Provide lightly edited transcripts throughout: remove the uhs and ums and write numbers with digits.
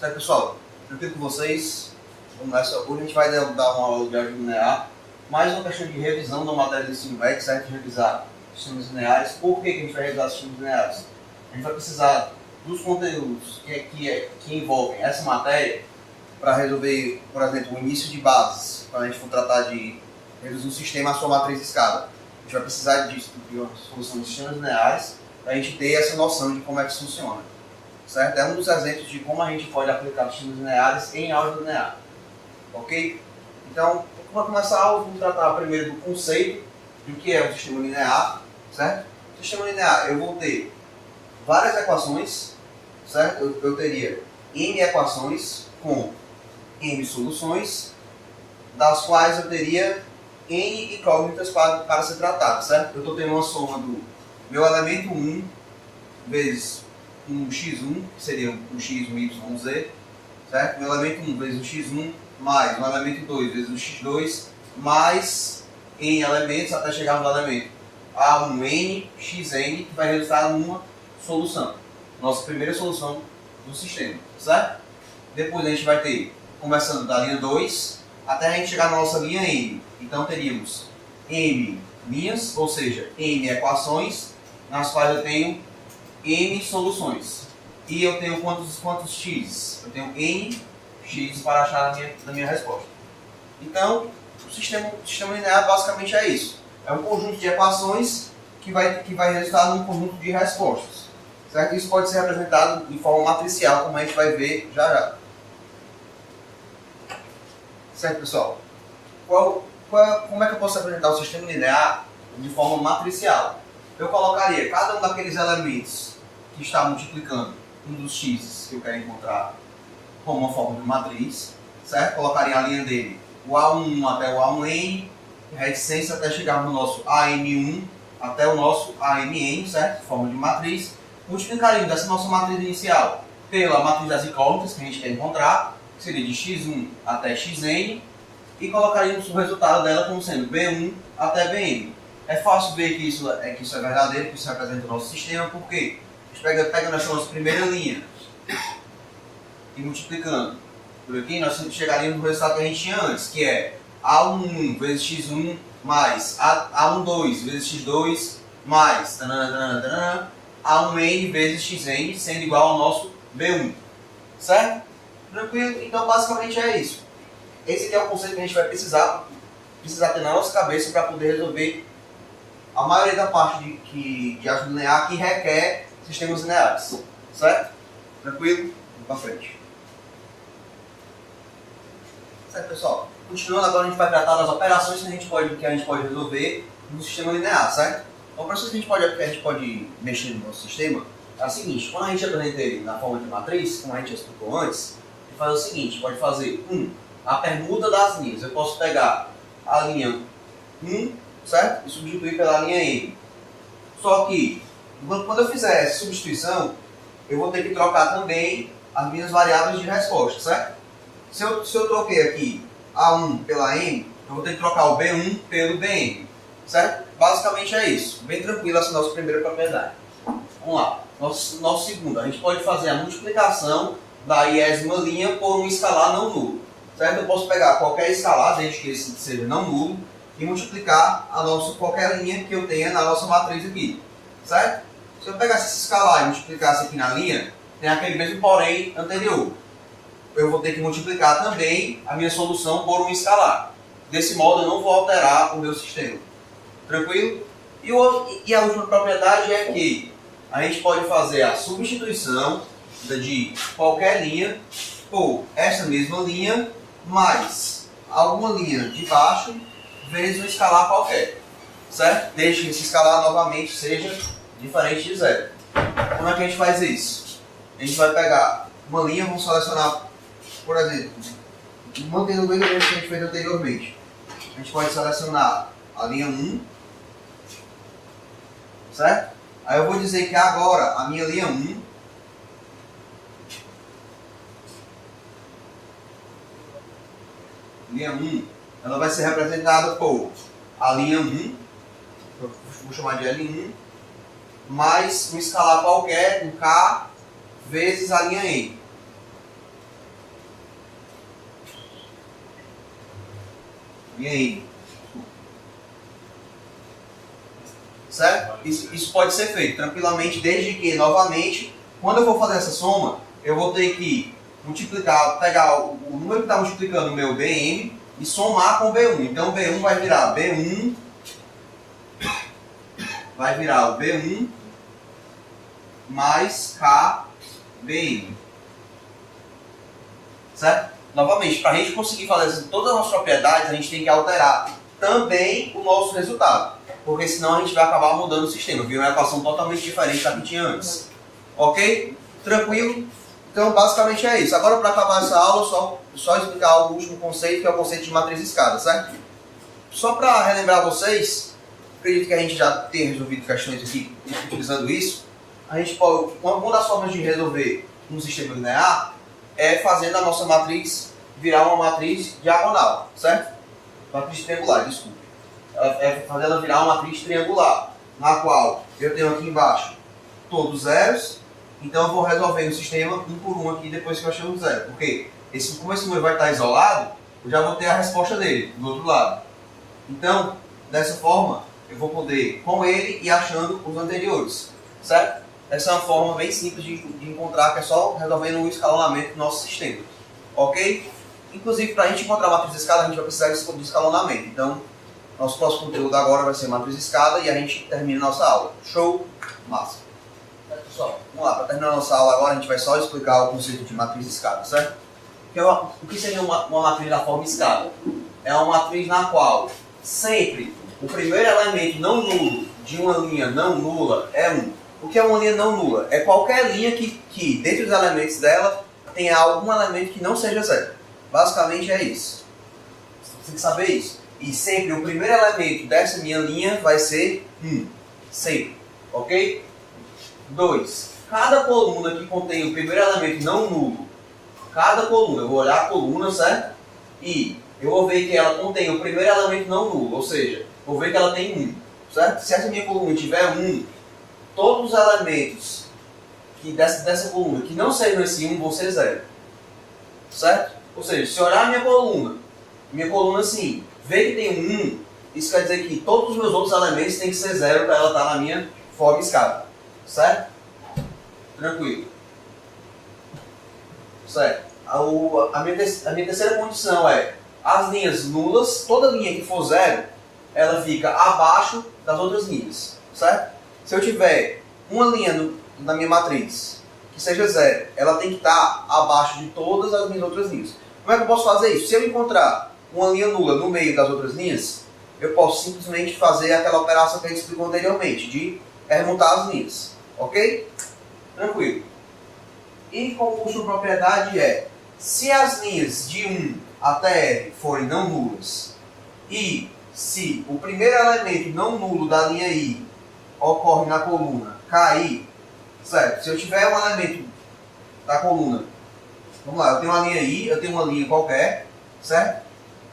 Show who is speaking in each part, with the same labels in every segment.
Speaker 1: Certo, pessoal? Tranquilo com vocês? Vamos nessa. Hoje a gente vai dar uma aula de álgebra linear, mais uma questão de revisão da matéria do ensino médio, certo? Revisar sistemas lineares. Por que a gente vai revisar sistemas lineares? A gente vai precisar dos conteúdos que envolvem essa matéria para resolver, por exemplo, o início de bases, quando a gente for tratar de reduzir um sistema à sua matriz de escada. A gente vai precisar disso, de uma solução de sistemas lineares, para a gente ter essa noção de como é que isso funciona. Certo? É um dos exemplos de como a gente pode aplicar sistemas lineares em álgebra linear. Ok? Então, para começar a aula, vamos tratar primeiro do conceito do que é um sistema linear. Certo? Sistema linear, eu vou ter várias equações, certo? Eu teria n equações com n soluções, das quais eu teria n incógnitas para ser tratadas, certo? Eu estou tendo uma soma do meu elemento 1 vezes um x1, que seria um x, um y, um z, certo? Meu elemento 1 vezes o x1, mais o elemento 2 vezes o x2, mais n elementos até chegar no elemento a1n, xn, que vai resultar numa solução. Nossa primeira solução do sistema, certo? Depois a gente vai ter, começando da linha 2, até a gente chegar na nossa linha n. Então teríamos m linhas, ou seja, n equações, nas quais eu tenho n soluções. E eu tenho quantos x? Eu tenho n x para achar na minha resposta. Então, o sistema linear basicamente é isso. É um conjunto de equações que vai resultar num conjunto de respostas. Certo? Isso pode ser representado de forma matricial, como a gente vai ver já. Certo, pessoal? Como é que eu posso apresentar o sistema linear de forma matricial? Eu colocaria cada um daqueles elementos que está multiplicando um dos x que eu quero encontrar como uma forma de matriz, certo? Colocaria a linha dele, o A1 até o A1n, reticência até chegar no nosso AN1 até o nosso ANN, certo? Forma de matriz. Multiplicaríamos dessa nossa matriz inicial pela matriz das incógnitas que a gente quer encontrar, que seria de x1 até xn, e colocaríamos o resultado dela como sendo b1 até bn. É fácil ver que isso é verdadeiro, que isso representa o nosso sistema, porque a gente pega nessa nossa primeira linha e multiplicando por aqui, nós chegaríamos no resultado que a gente tinha antes, que é A11 vezes x1 mais A12 vezes x2 mais A1n vezes xn, sendo igual ao nosso b1. Certo? Tranquilo? Então basicamente é isso. Esse aqui é o conceito que a gente vai precisar ter na nossa cabeça para poder resolver a maioria da parte de álgebra linear que requer sistemas lineares. Certo? Tranquilo? Vamos para frente. Certo, pessoal? Continuando, agora a gente vai tratar das operações que a gente pode resolver no sistema linear, certo? A operação que a gente pode mexer no nosso sistema é a seguinte: quando a gente apresenta ele na forma de matriz, como a gente explicou antes, a gente faz o seguinte: pode fazer a permuta das linhas. Eu posso pegar a linha 1, certo? E substituir pela linha n. Só que, quando eu fizer essa substituição, eu vou ter que trocar também as minhas variáveis de resposta, certo? Se eu troquei aqui A1 pela n, eu vou ter que trocar o B1 pelo Bn, certo? Basicamente é isso. Bem tranquilo essa nossa primeira propriedade. Vamos lá. Nosso segundo, a gente pode fazer a multiplicação da iésima linha por um escalar não nulo. Certo? Eu posso pegar qualquer escalar, desde que esse seja não nulo, e multiplicar qualquer linha que eu tenha na nossa matriz aqui. Certo? Se eu pegasse esse escalar e multiplicasse aqui na linha, tem aquele mesmo porém anterior. Eu vou ter que multiplicar também a minha solução por um escalar. Desse modo eu não vou alterar o meu sistema. Tranquilo? E a última propriedade é que a gente pode fazer a substituição de qualquer linha por essa mesma linha mais alguma linha de baixo vezes um escalar qualquer. Certo? Desde que esse escalar novamente seja diferente de zero. Como é que a gente faz isso? A gente vai pegar uma linha, vamos selecionar, por exemplo, mantendo o mesmo que a gente fez anteriormente. A gente pode selecionar a linha 1, certo? Aí eu vou dizer que agora a minha linha 1 ela vai ser representada por a linha 1, vou chamar de L1, mais um escalar qualquer, um K, vezes a linha N. linha I. Certo? Isso pode ser feito tranquilamente, desde que, novamente, quando eu for fazer essa soma, eu vou ter que multiplicar, pegar o número que está multiplicando o meu BM e somar com B1. Então, B1 vai virar B1, vai virar o B1 mais KBM. Certo? Novamente, para a gente conseguir fazer todas as nossas propriedades, a gente tem que alterar também o nosso resultado. Porque senão a gente vai acabar mudando o sistema. Vira uma equação totalmente diferente da que tinha antes. Ok? Tranquilo? Então, basicamente é isso. Agora, para acabar essa aula, só explicar o último conceito, que é o conceito de matriz escada, certo? Só para relembrar vocês, acredito que a gente já tenha resolvido questões aqui utilizando isso. A gente pode, uma das formas de resolver um sistema linear é fazendo a nossa matriz virar uma matriz diagonal, certo? Matriz triangular, desculpa. É fazer ela virar uma matriz triangular, na qual eu tenho aqui embaixo todos zeros, então eu vou resolver o sistema um por um aqui depois que eu achei o zero, porque como esse número vai estar isolado, eu já vou ter a resposta dele do outro lado. Então, dessa forma, eu vou poder com ele e achando os anteriores, certo? Essa é uma forma bem simples de encontrar, que é só resolvendo o escalonamento do nosso sistema, ok? Inclusive, para a gente encontrar a matriz escada, a gente vai precisar de escalonamento. Então, nosso próximo conteúdo agora vai ser matriz escada e a gente termina a nossa aula. Show? Massa. Certo, pessoal? Vamos lá, para terminar a nossa aula agora, a gente vai só explicar o conceito de matriz escada, certo? O que seria uma matriz da forma escada? É uma matriz na qual sempre o primeiro elemento não nulo de uma linha não nula é 1. O que é uma linha não nula? É qualquer linha que dentro dos elementos dela tenha algum elemento que não seja zero. Basicamente é isso. Você tem que saber isso. E sempre o primeiro elemento dessa minha linha vai ser 1. Sempre. Ok? 2. Cada coluna que contém o primeiro elemento não nulo, cada coluna, eu vou olhar a coluna, certo? E eu vou ver que ela contém o primeiro elemento não nulo, ou seja, vou ver que ela tem 1. Certo? Se essa minha coluna tiver 1, todos os elementos dessa coluna que não sejam esse 1 vão ser 0. Certo? Ou seja, se olhar a minha coluna assim, ver que tem 1, isso quer dizer que todos os meus outros elementos têm que ser 0 para ela estar na minha forma escada. Certo? Tranquilo. Certo. A minha terceira condição é as linhas nulas, toda linha que for 0, ela fica abaixo das outras linhas. Certo? Se eu tiver uma linha na minha matriz que seja 0, ela tem que estar abaixo de todas as minhas outras linhas. Como é que eu posso fazer isso? Se eu encontrar uma linha nula no meio das outras linhas, eu posso simplesmente fazer aquela operação que a gente explicou anteriormente, de remontar as linhas. Ok? Tranquilo. E como última propriedade é, se as linhas de 1 até R forem não nulas, e se o primeiro elemento não nulo da linha I ocorre na coluna KI, certo? Se eu tiver um elemento da coluna, vamos lá, eu tenho uma linha I, eu tenho uma linha qualquer, certo?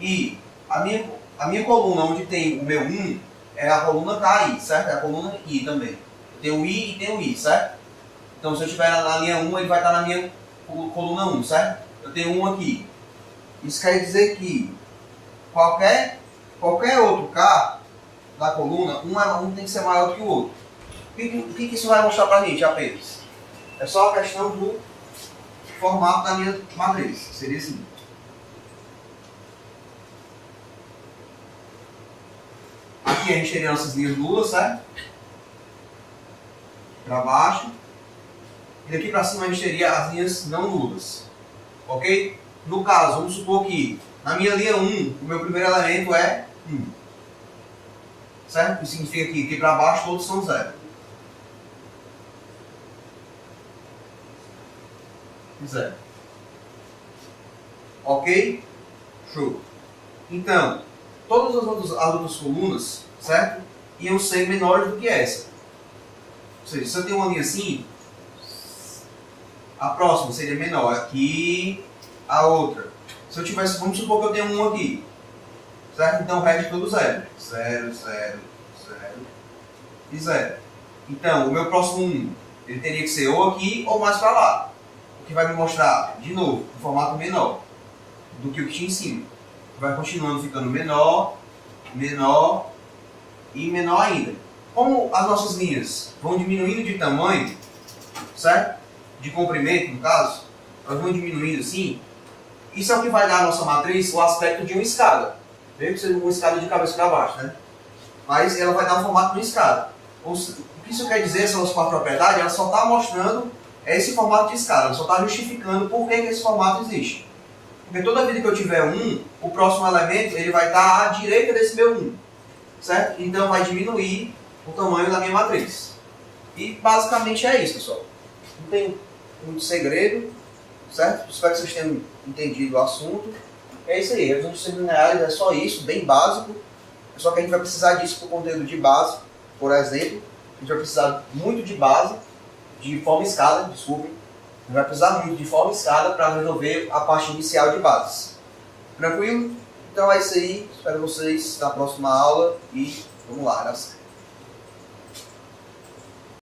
Speaker 1: E a minha coluna onde tem o meu 1 é a coluna KI, certo? É a coluna I também. Eu tenho o I e tenho o I, certo? Então se eu tiver na linha 1, ele vai estar na minha coluna 1, certo? Eu tenho 1 aqui. Isso quer dizer que qualquer outro K da coluna, um tem que ser maior do que o outro. O que isso vai mostrar para a gente apenas? É só a questão do formato da minha matriz. Seria assim. Aqui a gente teria nossas linhas nulas, certo? Para baixo. E daqui para cima a gente teria as linhas não nulas. Ok? No caso, vamos supor que na minha linha 1, o meu primeiro elemento é 1. Certo? Isso significa que aqui para baixo todos são 0. 0. Ok? Show. Então, todas as outras colunas, certo? Iam ser menores do que essa. Ou seja, se eu tenho uma linha assim, a próxima seria menor. Aqui, a outra. Se eu tivesse, vamos supor que eu tenho um aqui. Certo? Então o resto é tudo 0. 0, 0, 0 e 0. Então, o meu próximo 1, ele teria que ser ou aqui ou mais para lá. O que vai me mostrar, de novo, um formato menor do que o que tinha em cima. vai continuando ficando menor, menor e menor ainda. Como as nossas linhas vão diminuindo de tamanho, certo? De comprimento, no caso, elas vão diminuindo assim, isso é o que vai dar à nossa matriz o aspecto de uma escada. Mesmo que seja uma escada de cabeça para baixo, né? Mas ela vai dar o formato de uma escada. O que isso quer dizer, essas quatro propriedades, ela só está mostrando esse formato de escada, ela só está justificando por que esse formato existe. Porque toda vida que eu tiver um, o próximo elemento ele vai estar à direita desse meu 1. Certo? Então vai diminuir o tamanho da minha matriz. E basicamente é isso, pessoal. Não tem muito segredo, certo? Espero que vocês tenham entendido o assunto. É isso aí, revisão de sistemas lineares é só isso, bem básico. Só que a gente vai precisar disso para o conteúdo de base, por exemplo. A gente vai precisar muito de base, de forma escada, desculpem. A gente vai precisar muito de forma escada para resolver a parte inicial de bases. Tranquilo? Então é isso aí, espero vocês na próxima aula e vamos lá, né?